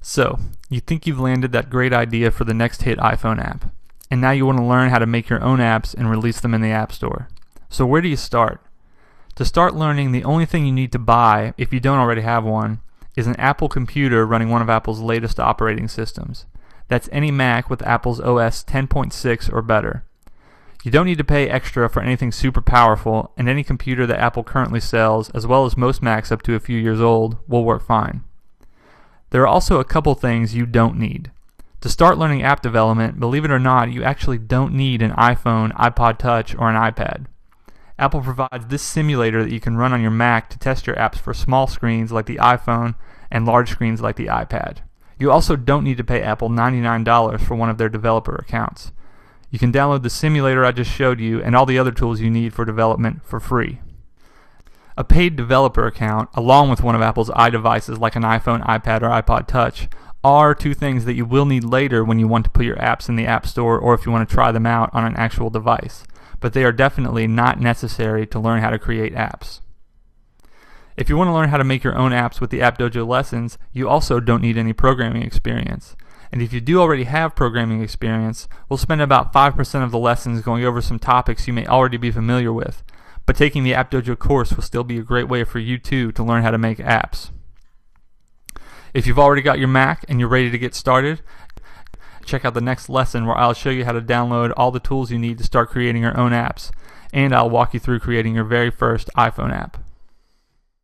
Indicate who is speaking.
Speaker 1: So, you think you've landed that great idea for the next hit iPhone app, and now you want to learn how to make your own apps and release them in the App Store. So where do you start? To start learning, the only thing you need to buy, if you don't already have one, is an Apple computer running one of Apple's latest operating systems. That's any Mac with Apple's OS 10.6 or better. You don't need to pay extra for anything super powerful, and any computer that Apple currently sells, as well as most Macs up to a few years old, will work fine. There are also a couple things you don't need. To start learning app development, believe it or not, you actually don't need an iPhone, iPod Touch, or an iPad. Apple provides this simulator that you can run on your Mac to test your apps for small screens like the iPhone and large screens like the iPad. You also don't need to pay Apple $99 for one of their developer accounts. You can download the simulator I just showed you and all the other tools you need for development for free. A paid developer account, along with one of Apple's iDevices like an iPhone, iPad, or iPod Touch, are two things that you will need later when you want to put your apps in the App Store or if you want to try them out on an actual device. But they are definitely not necessary to learn how to create apps. If you want to learn how to make your own apps with the App Dojo lessons, you also don't need any programming experience. And if you do already have programming experience, we'll spend about 5% of the lessons going over some topics you may already be familiar with. But taking the App Dojo course will still be a great way for you too to learn how to make apps. If you've already got your Mac and you're ready to get started, check out the next lesson where I'll show you how to download all the tools you need to start creating your own apps, and I'll walk you through creating your very first iPhone app.